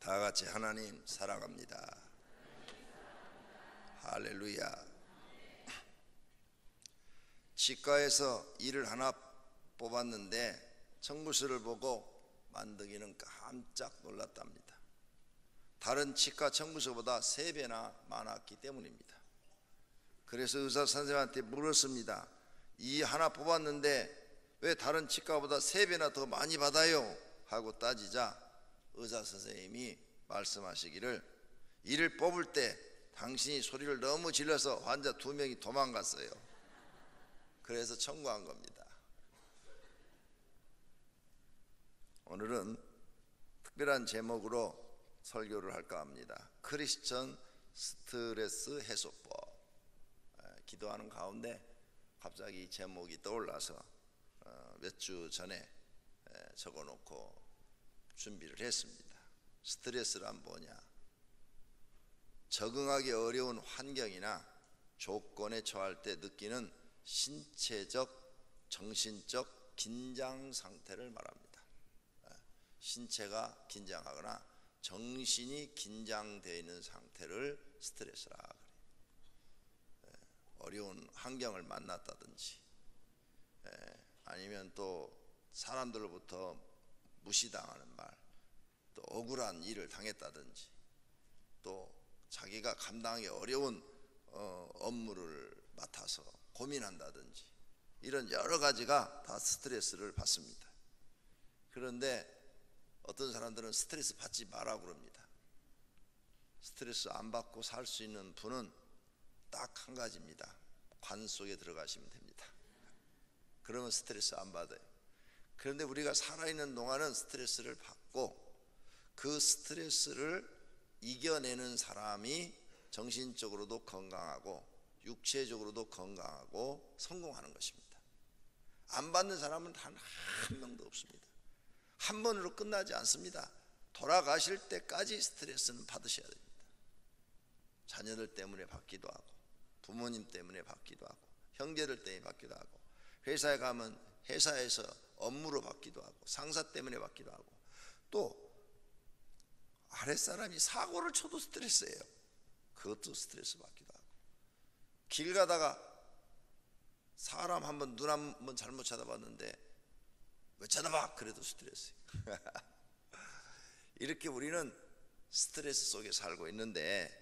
다 같이 하나님 사랑합니다. 할렐루야. 치과에서 이를 하나 뽑았는데 청구서를 보고 만드기는 깜짝 놀랐답니다. 다른 치과 청구서보다 3배나 많았기 때문입니다. 그래서 의사 선생님한테 물었습니다. 이 하나 뽑았는데 왜 다른 치과보다 3배나 더 많이 받아요? 하고 따지자 의사 선생님이 말씀하시기를, 이를 뽑을 때 당신이 소리를 너무 질러서 환자 2명이 도망갔어요. 그래서 청구한 겁니다. 오늘은 특별한 제목으로 설교를 할까 합니다. 크리스천 스트레스 해소법. 기도하는 가운데 갑자기 이 제목이 떠올라서 몇 주 전에 적어놓고 준비를 했습니다. 스트레스란 뭐냐? 적응하기 어려운 환경이나 조건에 처할 때 느끼는 신체적, 정신적 긴장 상태를 말합니다. 신체가 긴장하거나 정신이 긴장되어 있는 상태를 스트레스라 그래요. 어려운 환경을 만났다든지, 아니면 또 사람들로부터 무시당하는 말, 또 억울한 일을 당했다든지, 또 자기가 감당하기 어려운 업무를 맡아서 고민한다든지, 이런 여러 가지가 다 스트레스를 받습니다. 그런데 어떤 사람들은 스트레스 받지 마라 그럽니다. 스트레스 안 받고 살 수 있는 분은 딱 한 가지입니다. 관 속에 들어가시면 됩니다. 그러면 스트레스 안 받아요. 그런데 우리가 살아있는 동안은 스트레스를 받고, 그 스트레스를 이겨내는 사람이 정신적으로도 건강하고 육체적으로도 건강하고 성공하는 것입니다. 안 받는 사람은 단 한 명도 없습니다. 한 번으로 끝나지 않습니다. 돌아가실 때까지 스트레스는 받으셔야 됩니다. 자녀들 때문에 받기도 하고, 부모님 때문에 받기도 하고, 형제들 때문에 받기도 하고, 회사에 가면 회사에서 업무로 받기도 하고, 상사 때문에 받기도 하고, 또 아랫사람이 사고를 쳐도 스트레스예요. 그것도 스트레스 받기도 하고, 길 가다가 사람 한번 눈 한번 잘못 쳐다봤는데 왜 쳐다봐? 그래도 스트레스예요. 이렇게 우리는 스트레스 속에 살고 있는데,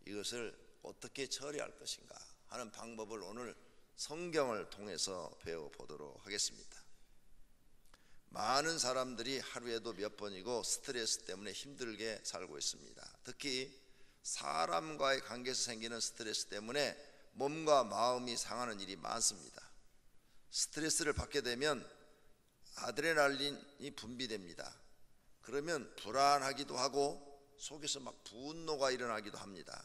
이것을 어떻게 처리할 것인가 하는 방법을 오늘 성경을 통해서 배워보도록 하겠습니다. 많은 사람들이 하루에도 몇 번이고 스트레스 때문에 힘들게 살고 있습니다. 특히 사람과의 관계에서 생기는 스트레스 때문에 몸과 마음이 상하는 일이 많습니다. 스트레스를 받게 되면 아드레날린이 분비됩니다. 그러면 불안하기도 하고 속에서 막 분노가 일어나기도 합니다.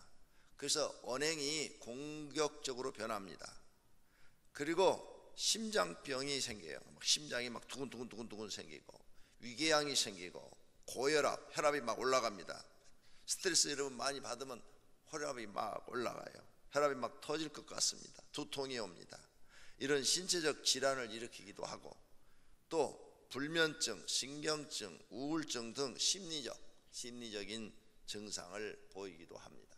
그래서 언행이 공격적으로 변합니다. 그리고 심장병이 생겨요. 심장이 막 두근두근 생기고, 위궤양이 생기고, 고혈압, 혈압이 막 올라갑니다. 스트레스 여러분 많이 받으면 혈압이 막 올라가요. 혈압이 막 터질 것 같습니다. 두통이 옵니다. 이런 신체적 질환을 일으키기도 하고, 또 불면증, 신경증, 우울증 등 심리적인 증상을 보이기도 합니다.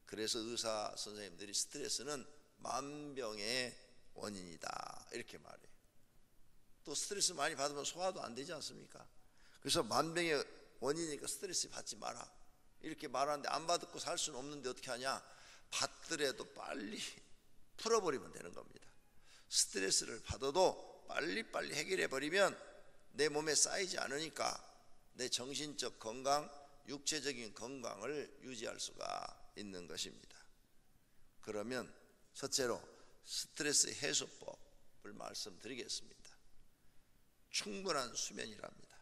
그래서 의사 선생님들이 스트레스는 만병의 원인이다 이렇게 말해요. 또 스트레스 많이 받으면 소화도 안 되지 않습니까? 그래서 만병의 원인이니까 스트레스 받지 마라 이렇게 말하는데, 안 받고 살 수는 없는데 어떻게 하냐? 받더라도 빨리 풀어버리면 되는 겁니다. 스트레스를 받아도 빨리빨리 해결해버리면 내 몸에 쌓이지 않으니까 내 정신적 건강, 육체적인 건강을 유지할 수가 있는 것입니다. 그러면 첫째로 스트레스 해소법을 말씀드리겠습니다. 충분한 수면이랍니다.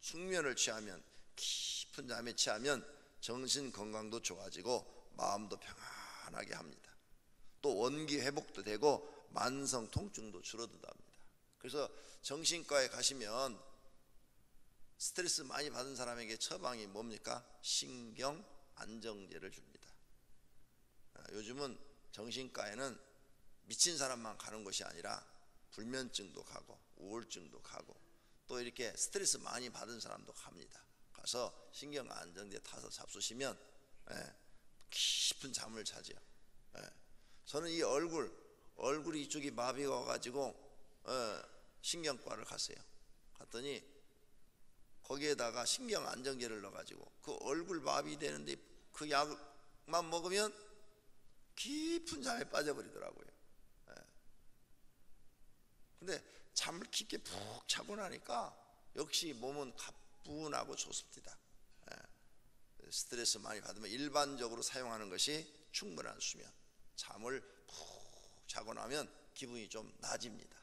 숙면을 취하면, 깊은 잠에 취하면 정신 건강도 좋아지고 마음도 평안하게 합니다. 또 원기 회복도 되고 만성 통증도 줄어든답니다. 그래서 정신과에 가시면 스트레스 많이 받은 사람에게 처방이 뭡니까? 신경 안정제를 줍니다. 요즘은 정신과에는 미친 사람만 가는 것이 아니라 불면증도 가고 우울증도 가고, 또 이렇게 스트레스 많이 받은 사람도 갑니다. 가서 신경 안정제 타서 잡수시면 깊은 잠을 자죠. 저는 이 얼굴이 이쪽이 마비가 와가지고 신경과를 갔어요. 갔더니 거기에다가 신경 안정제를 넣어가지고 그 얼굴 마비되는데 그 약만 먹으면 깊은 잠에 빠져버리더라고요. 근데 잠을 깊게 푹 자고 나니까 역시 몸은 가뿐하고 좋습니다. 스트레스 많이 받으면 일반적으로 사용하는 것이 충분한 수면, 잠을 푹 자고 나면 기분이 좀 나아집니다.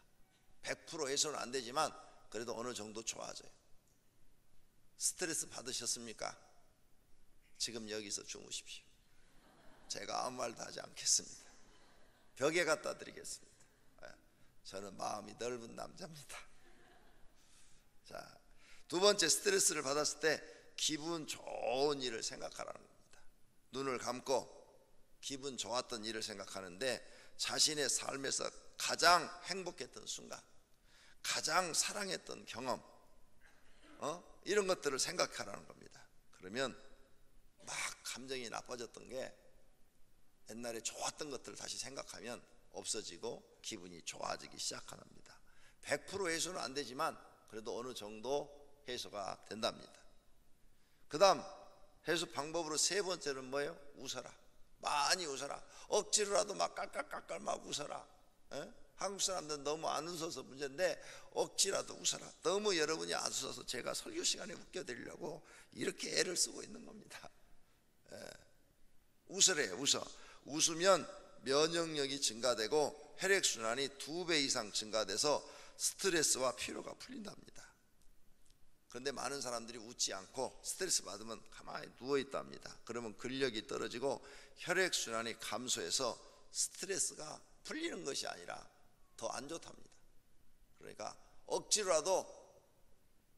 100% 해소는 안 되지만 그래도 어느 정도 좋아져요. 스트레스 받으셨습니까? 지금 여기서 주무십시오. 제가 아무 말도 하지 않겠습니다. 벽에 갖다 드리겠습니다. 저는 마음이 넓은 남자입니다. 자, 두 번째, 스트레스를 받았을 때 기분 좋은 일을 생각하라는 겁니다. 눈을 감고 기분 좋았던 일을 생각하는데 자신의 삶에서 가장 행복했던 순간, 가장 사랑했던 경험, 이런 것들을 생각하라는 겁니다. 그러면 막 감정이 나빠졌던 게 옛날에 좋았던 것들을 다시 생각하면 없어지고 기분이 좋아지기 시작합니다. 100% 해소는 안 되지만 그래도 어느 정도 해소가 된답니다. 그 다음 해소 방법으로 세 번째는 뭐예요? 웃어라. 많이 웃어라. 억지로라도 막 깔깔깔깔 막 웃어라. 한국 사람들은 너무 안 웃어서 문제인데 억지라도 웃어라. 너무 여러분이 안 웃어서 제가 설교 시간에 웃겨드리려고 이렇게 애를 쓰고 있는 겁니다. 웃으래요. 웃으면 면역력이 증가되고 혈액순환이 2배 이상 증가돼서 스트레스와 피로가 풀린답니다. 그런데 많은 사람들이 웃지 않고 스트레스 받으면 가만히 누워있답니다. 그러면 근력이 떨어지고 혈액순환이 감소해서 스트레스가 풀리는 것이 아니라 더 안 좋답니다. 그러니까 억지로라도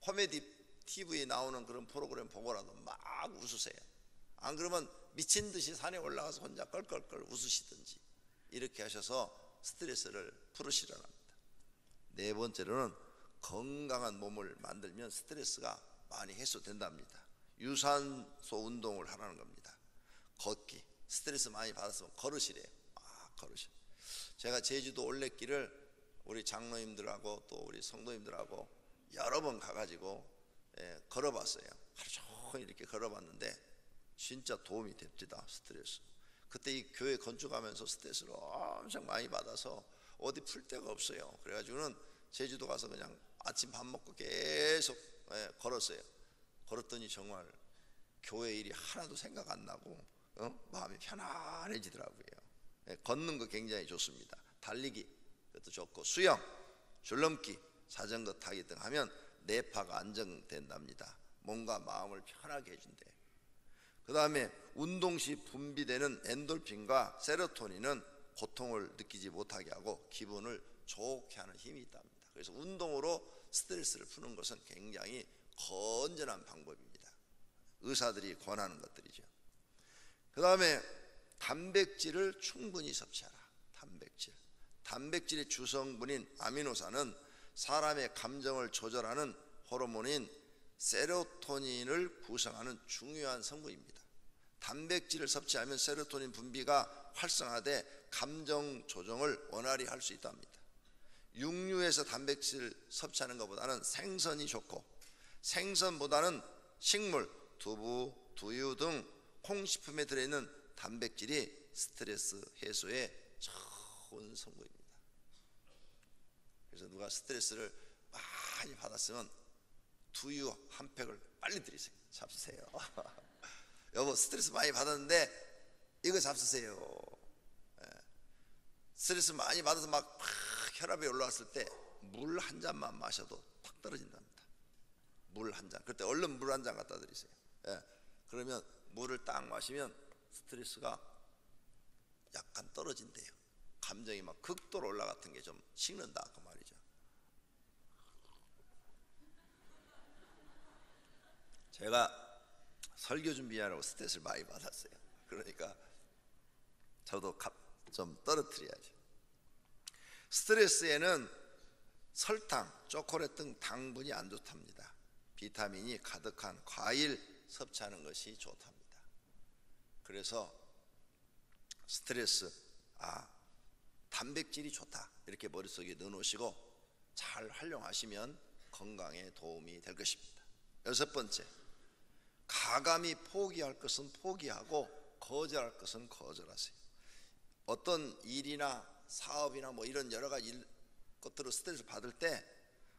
코미디 TV에 나오는 그런 프로그램 보고라도 막 웃으세요. 안 그러면 미친 듯이 산에 올라가서 혼자 껄껄껄 웃으시든지 이렇게 하셔서 스트레스를 풀으시라는 겁니다. 네 번째로는 건강한 몸을 만들면 스트레스가 많이 해소된답니다. 유산소 운동을 하라는 겁니다. 걷기. 스트레스 많이 받았으면 걸으시래요. 걸으시. 제가 제주도 올레길을 우리 장로님들하고 또 우리 성도님들하고 여러 번 가가지고 걸어봤어요. 하루 종일 이렇게 걸어봤는데 진짜 도움이 됩니다. 스트레스. 그때 이 교회 건축하면서 스트레스를 엄청 많이 받아서 어디 풀 데가 없어요. 그래가지고는 제주도 가서 그냥 아침 밥 먹고 계속 걸었어요. 걸었더니 정말 교회 일이 하나도 생각 안 나고 마음이 편안해지더라고요. 걷는 거 굉장히 좋습니다. 달리기 그것도 좋고 수영, 줄넘기, 자전거 타기 등 하면 뇌파가 안정된답니다. 몸과 마음을 편하게 해준대요. 그 다음에 운동 시 분비되는 엔돌핀과 세로토닌은 고통을 느끼지 못하게 하고 기분을 좋게 하는 힘이 있답니다. 그래서 운동으로 스트레스를 푸는 것은 굉장히 건전한 방법입니다. 의사들이 권하는 것들이죠. 그 다음에 단백질을 충분히 섭취하라. 단백질의 주성분인 아미노산은 사람의 감정을 조절하는 호르몬인 세로토닌을 구성하는 중요한 성분입니다. 단백질을 섭취하면 세로토닌 분비가 활성화돼 감정 조정을 원활히 할 수 있답니다. 육류에서 단백질 섭취하는 것보다는 생선이 좋고 생선보다는 식물, 두부, 두유 등 콩식품에 들어있는 단백질이 스트레스 해소에 좋은 성분입니다. 그래서 누가 스트레스를 많이 받았으면 두유 한 팩을 빨리 드리세요. 잡수세요. 여보 스트레스 많이 받았는데 이거 잡수세요. 스트레스 많이 받아서 막 혈압이 올라왔을 때 물 한 잔만 마셔도 탁 떨어진답니다. 물 한 잔. 그때 얼른 물 한 잔 갖다 드리세요. 그러면 물을 딱 마시면 스트레스가 약간 떨어진대요. 감정이 막 극도로 올라갔던 게 좀 식는다 그 말이죠. 제가 설교 준비하라고 스트레스를 많이 받았어요. 그러니까 저도 좀 떨어뜨려야죠. 스트레스에는 설탕, 초콜릿 등 당분이 안 좋답니다. 비타민이 가득한 과일 섭취하는 것이 좋답니다. 그래서 스트레스, 단백질이 좋다 이렇게 머릿속에 넣어놓으시고 잘 활용하시면 건강에 도움이 될 것입니다. 여섯 번째, 가감히 포기할 것은 포기하고 거절할 것은 거절하세요. 어떤 일이나 사업이나 이런 여러 가지 것들로 스트레스 받을 때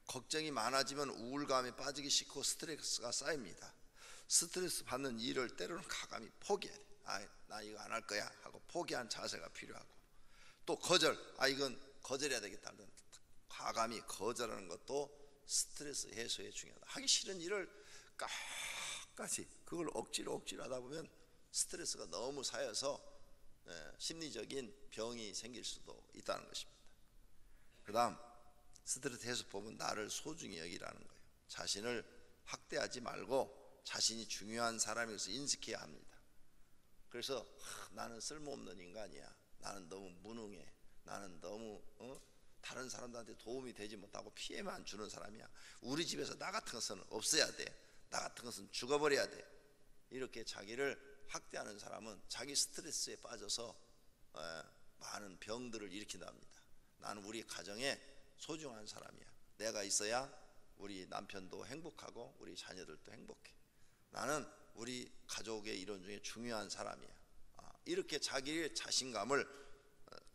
걱정이 많아지면 우울감에 빠지기 싫고 스트레스가 쌓입니다. 스트레스 받는 일을 때로는 가감히 포기해야 돼. 나 이거 안 할 거야 하고 포기한 자세가 필요하고, 또 거절, 이건 거절해야 되겠다. 가감히 거절하는 것도 스트레스 해소에 중요하다. 하기 싫은 일을 끝까지 그걸 억지로 하다 보면 스트레스가 너무 쌓여서 심리적인 병이 생길 수도 있다는 것입니다. 그 다음 스트레스 해소법은 나를 소중히 여기라는 거예요. 자신을 학대하지 말고 자신이 중요한 사람이어서 인식해야 합니다. 그래서 나는 쓸모없는 인간이야, 나는 너무 무능해, 나는 너무 다른 사람들한테 도움이 되지 못하고 피해만 주는 사람이야, 우리 집에서 나 같은 것은 없어야 돼, 나 같은 것은 죽어버려야 돼, 이렇게 자기를 학대하는 사람은 자기 스트레스에 빠져서 많은 병들을 일으킨답니다. 나는 우리 가정에 소중한 사람이야, 내가 있어야 우리 남편도 행복하고 우리 자녀들도 행복해, 나는 우리 가족의 일원 중에 중요한 사람이야. 이렇게 자기의 자신감을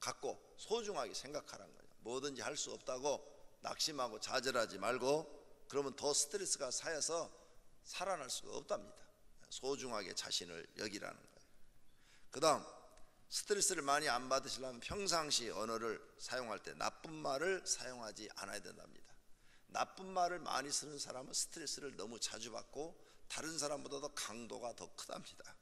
갖고 소중하게 생각하라는 거예요. 뭐든지 할 수 없다고 낙심하고 좌절하지 말고, 그러면 더 스트레스가 쌓여서 살아날 수가 없답니다. 소중하게 자신을 여기라는 거예요. 그 다음 스트레스를 많이 안 받으시려면 평상시 언어를 사용할 때 나쁜 말을 사용하지 않아야 된답니다. 나쁜 말을 많이 쓰는 사람은 스트레스를 너무 자주 받고 다른 사람보다도 강도가 더 크답니다.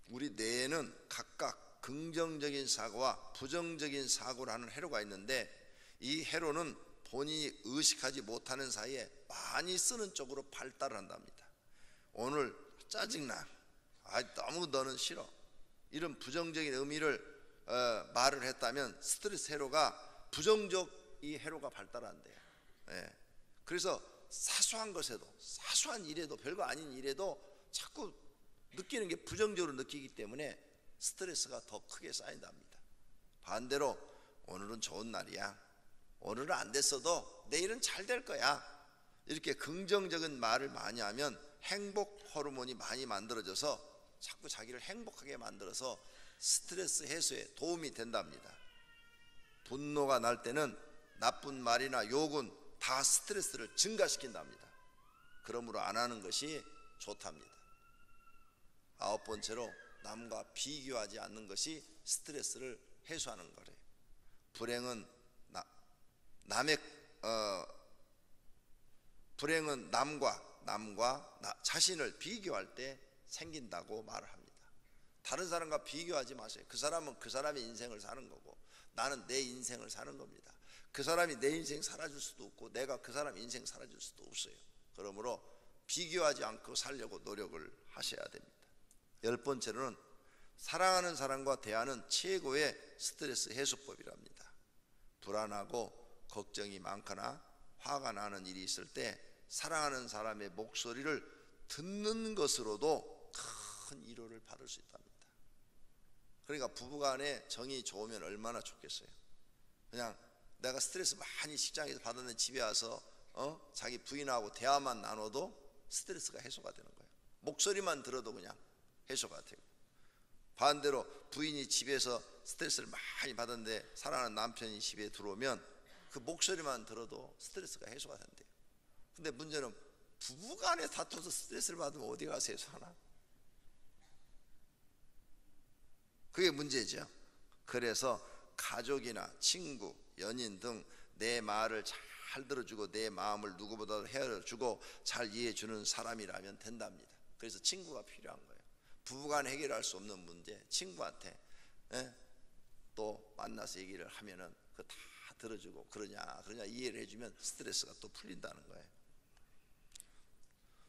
우리 뇌에는 각각 긍정적인 사고와 부정적인 사고라는 회로가 있는데, 이 회로는 본인이 의식하지 못하는 사이에 많이 쓰는 쪽으로 발달을 한답니다. 오늘 짜증나, 너무 너는 싫어, 이런 부정적인 의미를 말을 했다면 스트레스 회로가 부정적 이 회로가 발달한대요. 그래서 사소한 것에도, 사소한 일에도, 별거 아닌 일에도 자꾸 느끼는 게 부정적으로 느끼기 때문에 스트레스가 더 크게 쌓인답니다. 반대로 오늘은 좋은 날이야, 오늘은 안 됐어도 내일은 잘 될 거야, 이렇게 긍정적인 말을 많이 하면 행복 호르몬이 많이 만들어져서 자꾸 자기를 행복하게 만들어서 스트레스 해소에 도움이 된답니다. 분노가 날 때는 나쁜 말이나 욕은 다 스트레스를 증가시킨답니다. 그러므로 안 하는 것이 좋답니다. 아홉 번째로 남과 비교하지 않는 것이 스트레스를 해소하는 거래요. 불행은 남과 나 자신을 비교할 때 생긴다고 말을 합니다. 다른 사람과 비교하지 마세요. 그 사람은 그 사람의 인생을 사는 거고 나는 내 인생을 사는 겁니다. 그 사람이 내 인생 살아줄 수도 없고 내가 그 사람 인생 살아줄 수도 없어요. 그러므로 비교하지 않고 살려고 노력을 하셔야 됩니다. 열 번째로는 사랑하는 사람과 대하는 최고의 스트레스 해소법이랍니다. 불안하고 걱정이 많거나 화가 나는 일이 있을 때 사랑하는 사람의 목소리를 듣는 것으로도 큰 위로를 받을 수 있답니다. 그러니까 부부간에 정이 좋으면 얼마나 좋겠어요. 그냥 내가 스트레스 많이 직장에서 받았는데 집에 와서 자기 부인하고 대화만 나눠도 스트레스가 해소가 되는 거예요. 목소리만 들어도 그냥 해소가 되고, 반대로 부인이 집에서 스트레스를 많이 받았는데 사랑하는 남편이 집에 들어오면 그 목소리만 들어도 스트레스가 해소가 된대요. 근데 문제는 부부간에 다퉈서 스트레스를 받으면 어디 가서 해소하나? 그게 문제죠. 그래서 가족이나 친구, 연인 등 내 말을 잘 들어주고 내 마음을 누구보다도 헤아려주고 잘 이해해주는 사람이라면 된답니다. 그래서 친구가 필요한 거예요. 부부간 해결할 수 없는 문제 친구한테 또 만나서 얘기를 하면은 그 다 들어주고 그러냐 이해를 해주면 스트레스가 또 풀린다는 거예요.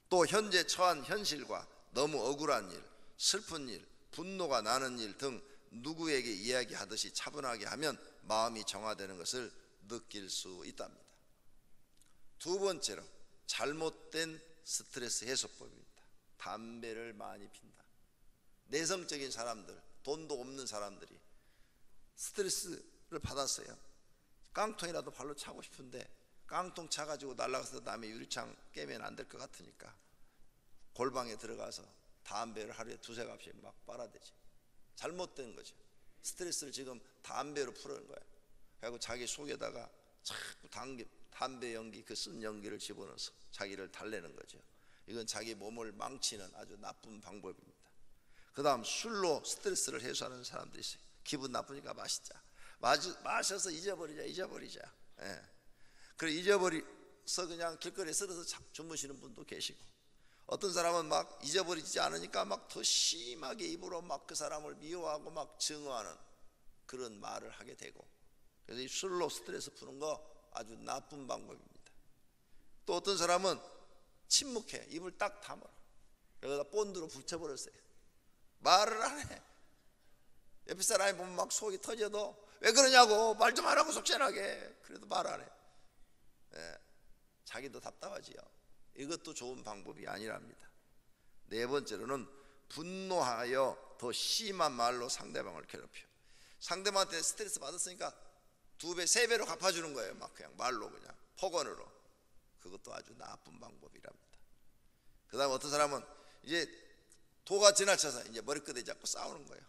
또 현재 처한 현실과 너무 억울한 일, 슬픈 일, 분노가 나는 일 등 누구에게 이야기하듯이 차분하게 하면 마음이 정화되는 것을 느낄 수 있답니다. 두 번째로 잘못된 스트레스 해소법입니다. 담배를 많이 핀다. 내성적인 사람들, 돈도 없는 사람들이 스트레스를 받았어요. 깡통이라도 발로 차고 싶은데 깡통 차가지고 날아가서 남의 유리창 깨면 안 될 것 같으니까 골방에 들어가서 담배를 하루에 두세 갑씩 막 빨아대지. 잘못된 거죠. 스트레스를 지금 담배로 푸는 거예요. 그리고 자기 속에다가 자꾸 담배 연기, 그 쓴 연기를 집어넣어서 자기를 달래는 거죠. 이건 자기 몸을 망치는 아주 나쁜 방법입니다. 그 다음 술로 스트레스를 해소하는 사람들이 있어요. 기분 나쁘니까 마시자. 마셔서 잊어버리자. 예. 그래 잊어버려서 그냥 길거리에 쓰러서 주무시는 분도 계시고, 어떤 사람은 막 잊어버리지 않으니까 막 더 심하게 입으로 막 그 사람을 미워하고 막 증오하는 그런 말을 하게 되고, 그래서 이 술로 스트레스 푸는 거 아주 나쁜 방법입니다. 또 어떤 사람은 침묵해. 입을 딱 다물어. 여기다 본드로 붙여버렸어요. 말을 안 해. 옆에 사람이 보면 막 속이 터져도 왜 그러냐고 말 좀 하라고 속전하게. 그래도 말 안 해. 예, 자기도 답답하지요. 이것도 좋은 방법이 아니랍니다. 네 번째로는 분노하여 더 심한 말로 상대방을 괴롭혀. 상대방한테 스트레스 받았으니까 2배, 3배로 갚아주는 거예요. 막 그냥 말로, 그냥 폭언으로. 그것도 아주 나쁜 방법이랍니다. 그 다음 어떤 사람은 이제 도가 지나쳐서 이제 머리끄댕이 잡고 싸우는 거예요.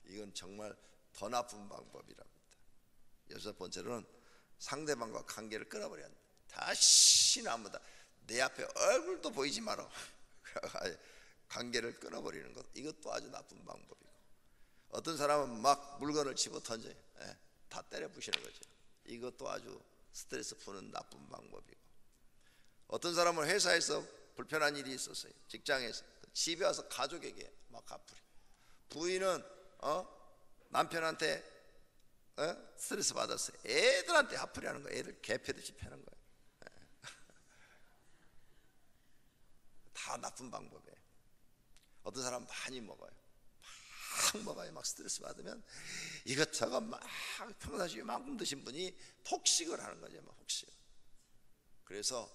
이건 정말 더 나쁜 방법이랍니다. 여섯 번째로는 상대방과 관계를 끊어버려야 한다. 다시는 아무다 내 앞에 얼굴도 보이지 마라. 관계를 끊어버리는 것, 이것도 아주 나쁜 방법이고, 어떤 사람은 막 물건을 집어 던져요. 다 때려 부시는 거죠. 이것도 아주 스트레스 푸는 나쁜 방법이고, 어떤 사람은 회사에서 불편한 일이 있었어요. 직장에서 집에 와서 가족에게 막 갚으려. 부인은 남편한테 스트레스 받았어요. 애들한테 갚으려는 거예요. 애들 개패듯이 패는 거예요. 다 나쁜 방법이에요. 어떤 사람은 많이 먹어요. 막 먹어요. 막 스트레스 받으면 이것저것 막 평상시에 이만큼 드신 분이 폭식을 하는 거죠. 막 폭식. 그래서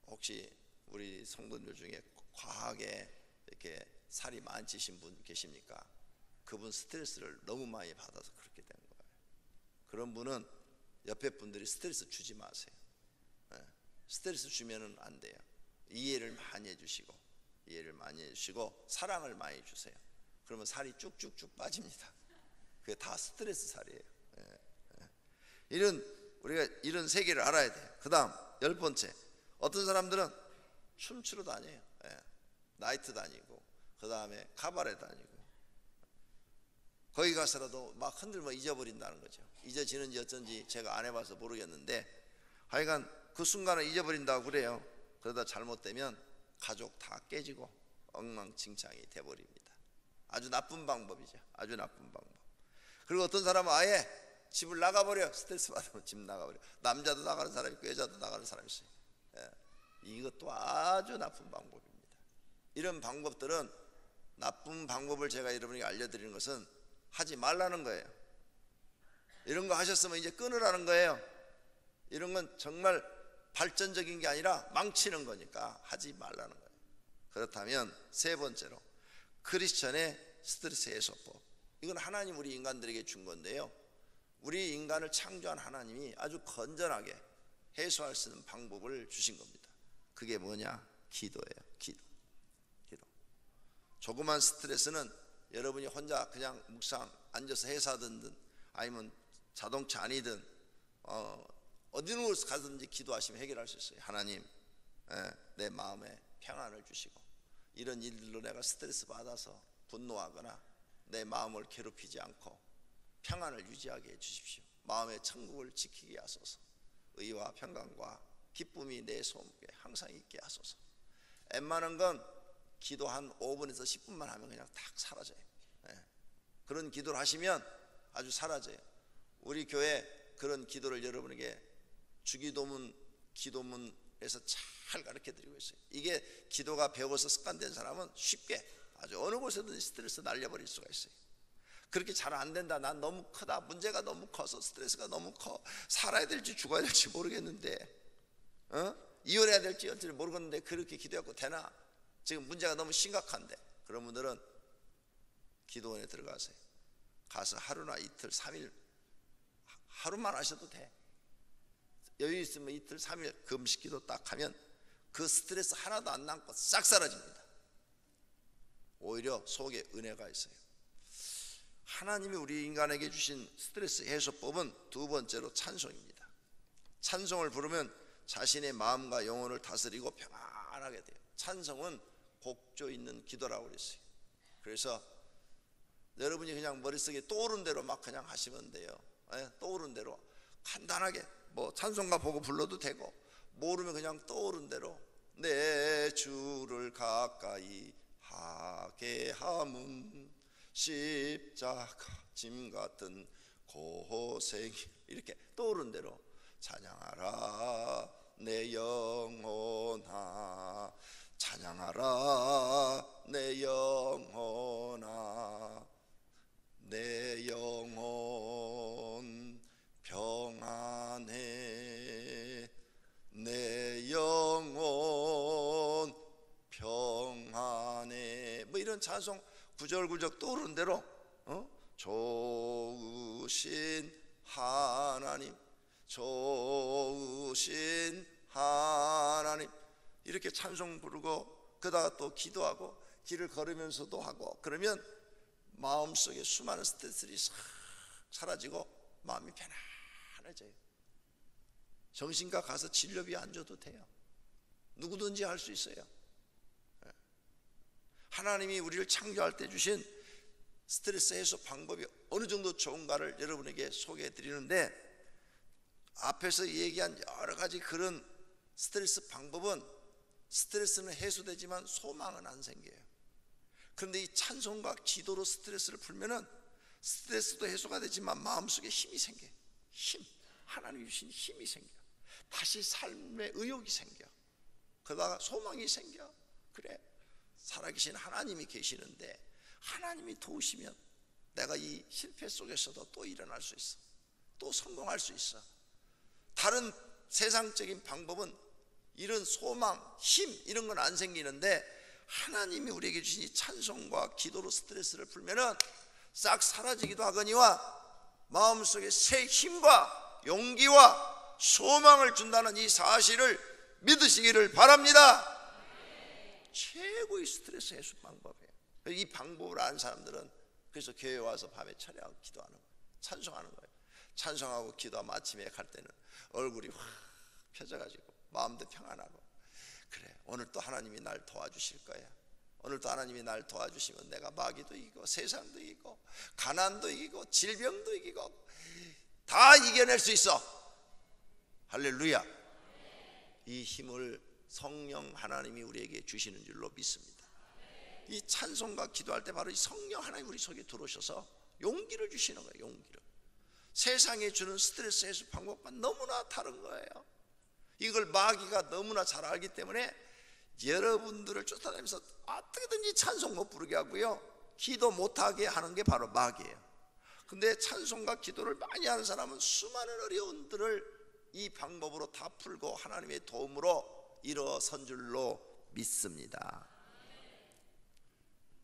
혹시 우리 성도들 중에 과하게 이렇게 살이 많이 찌신 분 계십니까? 그분 스트레스를 너무 많이 받아서 그렇게 된 거예요. 그런 분은 옆에 분들이 스트레스 주지 마세요. 스트레스 주면은 안 돼요. 이해를 많이 해주시고 사랑을 많이 주세요. 그러면 살이 쭉쭉쭉 빠집니다. 그게 다 스트레스 살이에요. 우리가 이런 세계를 알아야 돼요. 그 다음 10번째, 어떤 사람들은 춤추러 다녀요. 나이트 다니고, 그 다음에 카바레 다니고, 거기 가서라도 막 흔들면 잊어버린다는 거죠. 잊어지는지 어쩐지 제가 안 해봐서 모르겠는데, 하여간 그 순간을 잊어버린다고 그래요. 그러다 잘못되면 가족 다 깨지고 엉망진창이 돼버립니다. 아주 나쁜 방법이죠. 아주 나쁜 방법. 그리고 어떤 사람은 아예 집을 나가버려. 스트레스 받으면 집 나가버려. 남자도 나가는 사람이 있고 여자도 나가는 사람이 있어요. 이것도 아주 나쁜 방법입니다. 이런 방법들은, 나쁜 방법을 제가 여러분에게 알려드리는 것은 하지 말라는 거예요. 이런 거 하셨으면 이제 끊으라는 거예요. 이런 건 정말 발전적인 게 아니라 망치는 거니까 하지 말라는 거예요. 그렇다면 세 번째로, 크리스천의 스트레스 해소법. 이건 하나님 우리 인간들에게 준 건데요, 우리 인간을 창조한 하나님이 아주 건전하게 해소할 수 있는 방법을 주신 겁니다. 그게 뭐냐? 기도예요. 기도. 조그만 스트레스는 여러분이 혼자 그냥 묵상 앉아서 회사든 아니면 자동차 안이든 어디로 가든지 기도하시면 해결할 수 있어요. 하나님, 내 마음에 평안을 주시고, 이런 일들로 내가 스트레스 받아서 분노하거나 내 마음을 괴롭히지 않고 평안을 유지하게 해주십시오. 마음의 천국을 지키게 하소서. 의와 평강과 기쁨이 내 속에 항상 있게 하소서. 웬만한 건 기도 한 5분에서 10분만 하면 그냥 탁 사라져요. 그런 기도를 하시면 아주 사라져요. 우리 교회 그런 기도를 여러분에게 주기도문, 기도문에서 잘 가르쳐 드리고 있어요. 이게 기도가 배워서 습관된 사람은 쉽게 아주 어느 곳에든 스트레스 날려버릴 수가 있어요. 그렇게 잘 안 된다, 난 너무 크다, 문제가 너무 커서 스트레스가 너무 커, 살아야 될지 죽어야 될지 모르겠는데 이혼해야 될지 어쩔지 모르겠는데 그렇게 기도하고 되나? 지금 문제가 너무 심각한데, 그런 분들은 기도원에 들어가세요. 가서 하루나 이틀, 3일, 하루만 하셔도 돼. 여유 있으면 이틀, 3일 금식기도 딱 하면 그 스트레스 하나도 안 남고 싹 사라집니다. 오히려 속에 은혜가 있어요. 하나님이 우리 인간에게 주신 스트레스 해소법은 두 번째로 찬송입니다. 찬송을 부르면 자신의 마음과 영혼을 다스리고 평안하게 돼요. 찬송은 곡조 있는 기도라고 그랬어요. 그래서 여러분이 그냥 머릿속에 떠오른 대로 막 그냥 하시면 돼요. 떠오른 대로 간단하게 뭐 찬송가 보고 불러도 되고, 모르면 그냥 떠오른 대로 내 주를 가까이 하게 함은 십자가 짐 같은 고생, 이렇게 떠오른 대로 찬양하라 내 영혼아, 찬양하라 내 영혼아, 내 영혼 평안해, 내 영혼 평안해, 뭐 이런 찬송 구절구절 떠오르는 대로 좋으신 하나님, 좋으신 하나님, 이렇게 찬송 부르고 그러다가 또 기도하고 길을 걸으면서도 하고, 그러면 마음속에 수많은 스트레스들이 싹 사라지고 마음이 편안해져요. 정신과 가서 진료비 안 줘도 돼요. 누구든지 할 수 있어요. 하나님이 우리를 창조할 때 주신 스트레스 해소 방법이 어느 정도 좋은가를 여러분에게 소개해 드리는데, 앞에서 얘기한 여러 가지 그런 스트레스 방법은 스트레스는 해소되지만 소망은 안 생겨요. 그런데 이 찬송과 기도로 스트레스를 풀면은 스트레스도 해소가 되지만 마음속에 힘이 생겨요. 힘, 하나님이 주신 힘이 생겨. 다시 삶의 의욕이 생겨. 그러다가 소망이 생겨. 그래, 살아계신 하나님이 계시는데 하나님이 도우시면 내가 이 실패 속에서도 또 일어날 수 있어, 또 성공할 수 있어. 다른 세상적인 방법은 이런 소망, 힘 이런 건 안 생기는데, 하나님이 우리에게 주신 이 찬송과 기도로 스트레스를 풀면은 싹 사라지기도 하거니와 마음속에 새 힘과 용기와 소망을 준다는 이 사실을 믿으시기를 바랍니다. 최고의 스트레스 해소 방법이에요. 이 방법을 아는 사람들은 그래서 교회 와서 밤에 철야하고 기도하는 거예요. 찬송하는 거예요. 찬송하고 기도하면 아침에 갈 때는 얼굴이 확 펴져가지고 마음도 평안하고, 그래, 오늘 또 하나님이 날 도와주실 거야. 오늘 또 하나님이 날 도와주시면 내가 마귀도 이기고 세상도 이기고 가난도 이기고 질병도 이기고 다 이겨낼 수 있어. 할렐루야. 이 힘을 성령 하나님이 우리에게 주시는 줄로 믿습니다. 이 찬송과 기도할 때 바로 이 성령 하나님 우리 속에 들어오셔서 용기를 주시는 거예요. 용기를. 세상에 주는 스트레스 해소 방법과 너무나 다른 거예요. 이걸 마귀가 너무나 잘 알기 때문에 여러분들을 쫓아다니면서 어떻게든지 찬송 못 부르게 하고요, 기도 못하게 하는 게 바로 마귀예요. 근데 찬송과 기도를 많이 하는 사람은 수많은 어려움들을 이 방법으로 다 풀고 하나님의 도움으로 일어선 줄로 믿습니다.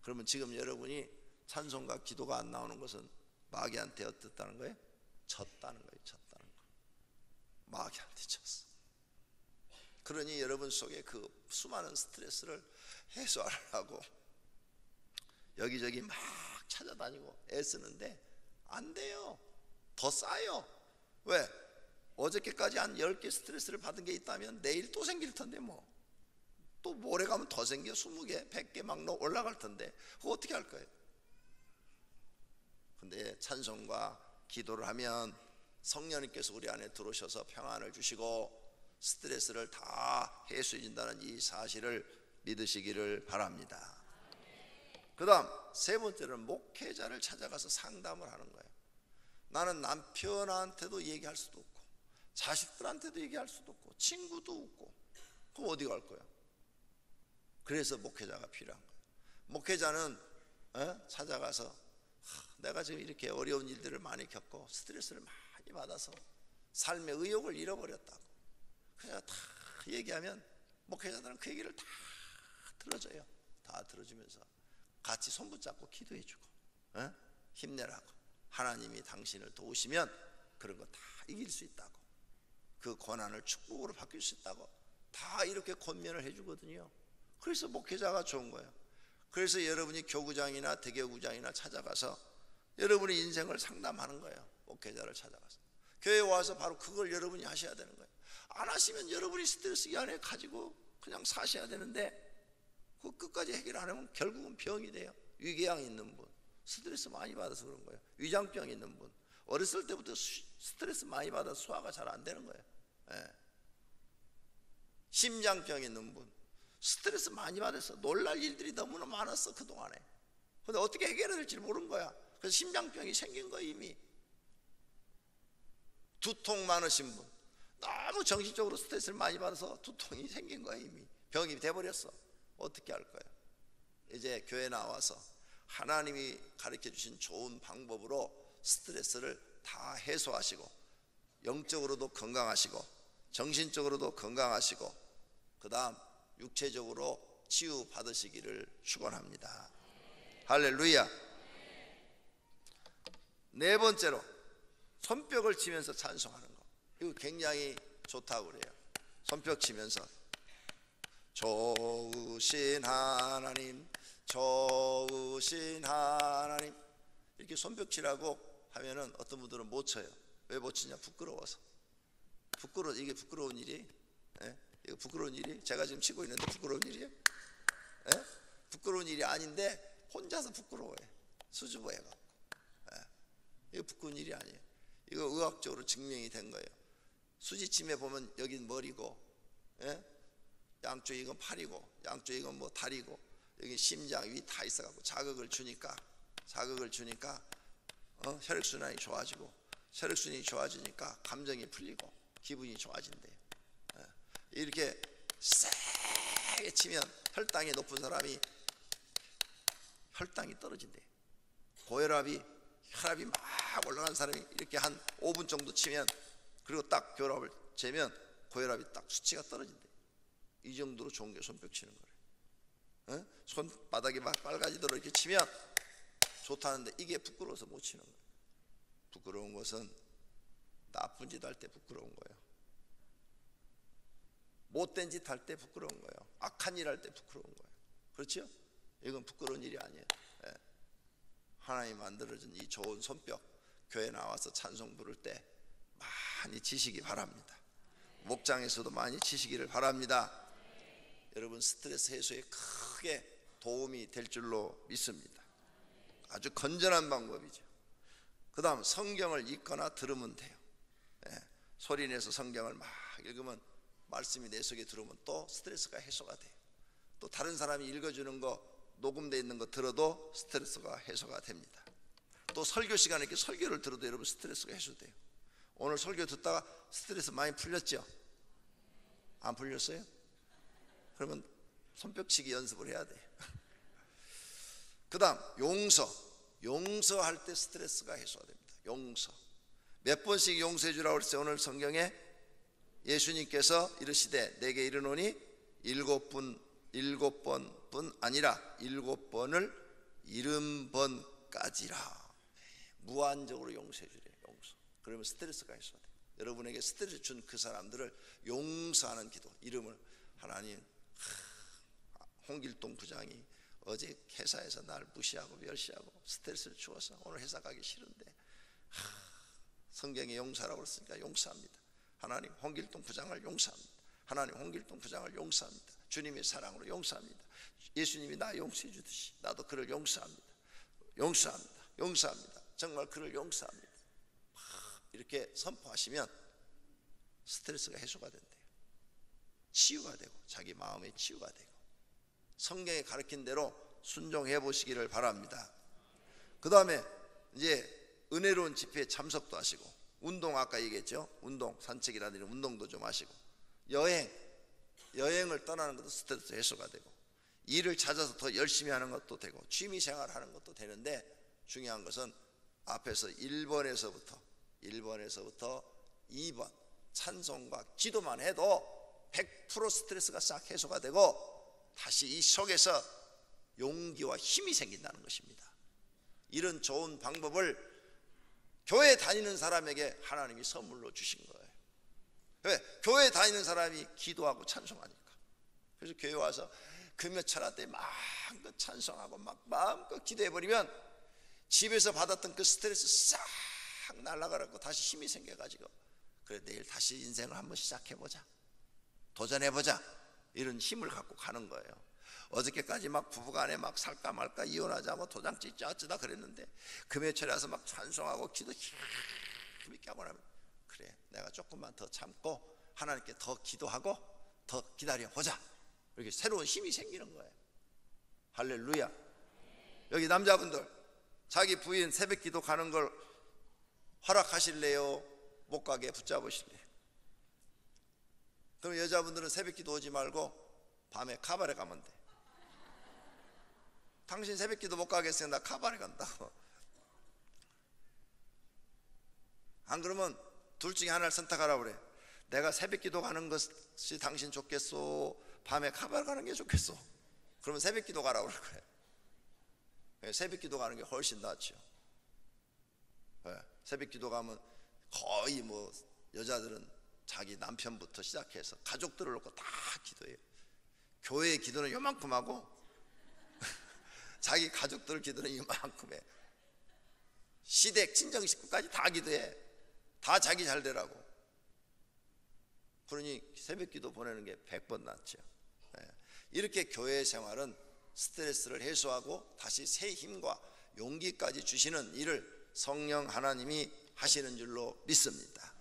그러면 지금 여러분이 찬송과 기도가 안 나오는 것은 마귀한테 어떻다는 거예요? 졌다는 거예요. 졌다는 거. 마귀한테 졌어. 그러니 여러분 속에 그 수많은 스트레스를 해소하려고 여기저기 막 찾아다니고 애쓰는데 안 돼요. 더 쌓여. 왜? 어저께까지 한 10개 스트레스를 받은 게 있다면 내일 또 생길 텐데 뭐. 또 모레 가면 더 생겨. 20개, 100개 막 올라갈 텐데 그거 어떻게 할 거예요? 근데 찬송과 기도를 하면 성령님께서 우리 안에 들어오셔서 평안을 주시고 스트레스를 다 해소해 준다는 이 사실을 믿으시기를 바랍니다. 그 다음 세 번째는 목회자를 찾아가서 상담을 하는 거예요. 나는 남편한테도 얘기할 수도 없고 자식들한테도 얘기할 수도 없고 친구도 없고, 그럼 어디 갈 거야? 그래서 목회자가 필요한 거예요. 목회자는 찾아가서 내가 지금 이렇게 어려운 일들을 많이 겪고 스트레스를 많이 받아서 삶의 의욕을 잃어버렸다고, 그냥 다 얘기하면 목회자들은 그 얘기를 다 들어줘요. 다 들어주면서 같이 손 붙잡고 기도해주고, 힘내라고, 하나님이 당신을 도우시면 그런 거 다 이길 수 있다고, 그 고난을 축복으로 바뀔 수 있다고 다 이렇게 권면을 해주거든요. 그래서 목회자가 좋은 거예요. 그래서 여러분이 교구장이나 대교구장이나 찾아가서 여러분의 인생을 상담하는 거예요. 목회자를 찾아가서 교회에 와서 바로 그걸 여러분이 하셔야 되는 거예요. 안 하시면 여러분이 스트레스 이 안에 가지고 그냥 사셔야 되는데, 그 끝까지 해결 안 하면 결국은 병이 돼요. 위궤양 있는 분, 스트레스 많이 받아서 그런 거예요. 위장병 있는 분, 어렸을 때부터 스트레스 많이 받아서 소화가 잘 안 되는 거예요. 심장병 있는 분, 스트레스 많이 받아서 놀랄 일들이 너무나 많았어 그동안에. 근데 어떻게 해결해야 될지 모르는 거야. 그래서 심장병이 생긴 거야 이미. 두통 많으신 분, 너무 정신적으로 스트레스를 많이 받아서 두통이 생긴 거야 이미. 병이 돼버렸어. 어떻게 할 거야? 이제 교회 나와서 하나님이 가르쳐 주신 좋은 방법으로 스트레스를 다 해소하시고, 영적으로도 건강하시고 정신적으로도 건강하시고 그 다음 육체적으로 치유 받으시기를 축원합니다. 할렐루야. 네 번째로 손뼉을 치면서 찬송하는 거, 이거 굉장히 좋다고 그래요. 손뼉 치면서 좋으신 하나님, 좋으신 하나님, 이렇게 손뼉 치라고 하면은 어떤 분들은 못 쳐요. 왜 못 치냐? 부끄러워서. 이게 부끄러운 일이? 이거 부끄러운 일이? 제가 지금 치고 있는데 부끄러운 일이에요? 부끄러운 일이 아닌데 혼자서 부끄러워해. 수줍어해갖고. 이거 부끄러운 일이 아니에요. 이거 의학적으로 증명이 된 거예요. 수지침에 보면 여긴 머리고, 양쪽 이건 팔이고, 양쪽 이건 뭐 다리고, 여기 심장 위 다 있어갖고 자극을 주니까 혈액순환이 좋아지고, 혈액순환이 좋아지니까 감정이 풀리고 기분이 좋아진대요. 이렇게 세게 치면 혈당이 높은 사람이 혈당이 떨어진대요. 고혈압이 혈압이 막 올라간 사람이 이렇게 한 5분 정도 치면, 그리고 딱 교합을 재면 고혈압이 딱 수치가 떨어진대요. 이 정도로 좋은 게 손뼉 치는 거래요. 손바닥이 막 빨가지도록 이렇게 치면 좋다는데, 이게 부끄러워서 못 치는 거예요. 부끄러운 것은 나쁜 짓 할 때 부끄러운 거예요. 못된 짓 할 때 부끄러운 거예요. 악한 일 할 때 부끄러운 거예요. 그렇죠? 이건 부끄러운 일이 아니에요. 하나님 만들어준 이 좋은 손뼉, 교회 나와서 찬송 부를 때 많이 치시기 바랍니다. 목장에서도 많이 치시기를 바랍니다. 여러분 스트레스 해소에 크게 도움이 될 줄로 믿습니다. 아주 건전한 방법이죠. 그 다음 성경을 읽거나 들으면 돼요. 소리내서 성경을 막 읽으면 말씀이 내 속에 들어오면 또 스트레스가 해소가 돼요. 또 다른 사람이 읽어주는 거, 녹음되어 있는 거 들어도 스트레스가 해소가 됩니다. 또 설교 시간에 이렇게 설교를 들어도 여러분 스트레스가 해소돼요. 오늘 설교 듣다가 스트레스 많이 풀렸죠? 안 풀렸어요? 그러면 손뼉치기 연습을 해야 돼요. 그 다음 용서할 때 스트레스가 해소가 됩니다. 용서. 몇 번씩 용서해 주라고 그랬어요. 오늘 성경에 예수님께서 이르시되 내게 이르노니 7번뿐 아니라 7번을 70번까지라. 무한적으로 용서해 주래요. 용서. 그러면 스트레스가 해소돼요. 여러분에게 스트레스 준 그 사람들을 용서하는 기도. 이름을 하나님, 홍길동 부장이 어제 회사에서 날 무시하고 멸시하고 스트레스를 주어서 오늘 회사 가기 싫은데 성경에 용서라고 그랬으니까 용서합니다. 하나님 홍길동 부장을 용서합니다. 하나님 홍길동 부장을 용서합니다. 주님의 사랑으로 용서합니다. 예수님이 나 용서해 주듯이 나도 그를 용서합니다. 용서합니다. 정말 그를 용서합니다. 이렇게 선포하시면 스트레스가 해소가 된대요. 치유가 되고 자기 마음의 치유가 되고 성경에 가르친 대로 순종해 보시기를 바랍니다. 그 다음에 이제 은혜로운 집회에 참석도 하시고, 운동 아까 얘기했죠. 운동, 산책이라든지 운동도 좀 하시고, 여행을 떠나는 것도 스트레스 해소가 되고, 일을 찾아서 더 열심히 하는 것도 되고, 취미생활 하는 것도 되는데, 중요한 것은 앞에서 1번에서부터 2번 찬송과 기도만 해도 100% 스트레스가 싹 해소가 되고 다시 이 속에서 용기와 힘이 생긴다는 것입니다. 이런 좋은 방법을 교회 다니는 사람에게 하나님이 선물로 주신 거예요. 왜? 교회 다니는 사람이 기도하고 찬송하니까. 그래서 교회 와서 금요철화 때 마음껏 찬송하고 막 마음껏 기도해버리면 집에서 받았던 그 스트레스 싹 날아가고 다시 힘이 생겨가지고, 그래 내일 다시 인생을 한번 시작해보자, 도전해보자, 이런 힘을 갖고 가는 거예요. 어저께까지 막 부부간에 막 살까 말까 이혼하자고 도장 찍자 어쩌다 그랬는데 금요철에 와서 막 찬송하고 기도 힘있게 하고 나면, 그래 내가 조금만 더 참고 하나님께 더 기도하고 더 기다려보자, 이렇게 새로운 힘이 생기는 거예요. 할렐루야. 여기 남자분들 자기 부인 새벽 기도 가는 걸 허락하실래요? 못 가게 붙잡으실래요? 그럼 여자분들은 새벽 기도 오지 말고 밤에 카바레 가면 돼. 당신 새벽 기도 못 가겠어요? 나 카바레 간다고. 안 그러면 둘 중에 하나를 선택하라고 그래. 내가 새벽 기도 가는 것이 당신 좋겠소? 밤에 카바레 가는 게 좋겠소? 그러면 새벽 기도 가라고 그래. 새벽 기도 가는 게 훨씬 낫죠. 새벽 기도 가면 거의 뭐 여자들은 자기 남편부터 시작해서 가족들을 놓고 다 기도해요. 교회 기도는 요만큼 하고 자기 가족들 기도는 이만큼 해. 시댁 친정 식구까지 다 기도해. 다 자기 잘 되라고. 그러니 새벽 기도 보내는 게 100번 낫죠. 이렇게 교회 생활은 스트레스를 해소하고 다시 새 힘과 용기까지 주시는 일을 성령 하나님이 하시는 줄로 믿습니다.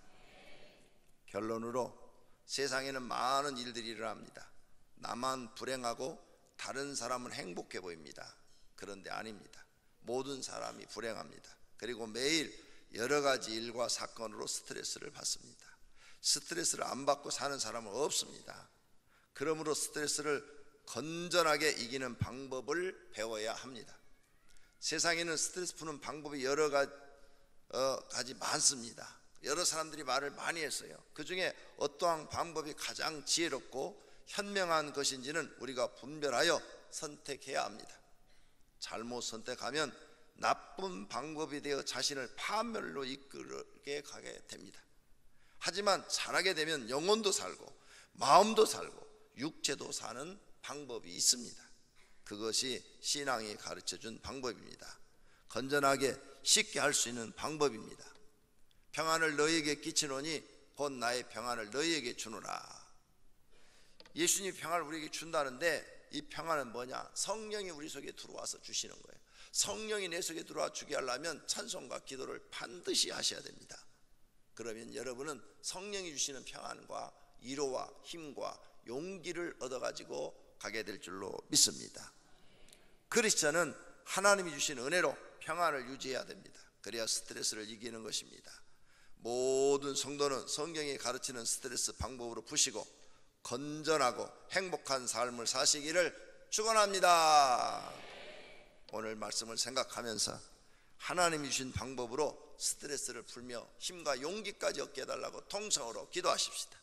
결론으로 세상에는 많은 일들이 일어납니다. 나만 불행하고 다른 사람은 행복해 보입니다. 그런데 아닙니다. 모든 사람이 불행합니다. 그리고 매일 여러 가지 일과 사건으로 스트레스를 받습니다. 스트레스를 안 받고 사는 사람은 없습니다. 그러므로 스트레스를 건전하게 이기는 방법을 배워야 합니다. 세상에는 스트레스 푸는 방법이 여러 가지 많습니다. 여러 사람들이 말을 많이 했어요. 그 중에 어떠한 방법이 가장 지혜롭고 현명한 것인지는 우리가 분별하여 선택해야 합니다. 잘못 선택하면 나쁜 방법이 되어 자신을 파멸로 이끌게 가게 됩니다. 하지만 잘하게 되면 영혼도 살고 마음도 살고 육체도 사는 방법이 있습니다. 그것이 신앙이 가르쳐준 방법입니다. 건전하게 쉽게 할 수 있는 방법입니다. 평안을 너희에게 끼치노니 곧 나의 평안을 너희에게 주노라. 예수님이 평안을 우리에게 준다는데 이 평안은 뭐냐? 성령이 우리 속에 들어와서 주시는 거예요. 성령이 내 속에 들어와 주게 하려면 찬송과 기도를 반드시 하셔야 됩니다. 그러면 여러분은 성령이 주시는 평안과 위로와 힘과 용기를 얻어가지고 가게 될 줄로 믿습니다. 크리스천은 하나님이 주신 은혜로 평안을 유지해야 됩니다. 그래야 스트레스를 이기는 것입니다. 모든 성도는 성경이 가르치는 스트레스 방법으로 푸시고 건전하고 행복한 삶을 사시기를 축원합니다. 오늘 말씀을 생각하면서 하나님이 주신 방법으로 스트레스를 풀며 힘과 용기까지 얻게 해달라고 통성으로 기도하십시다.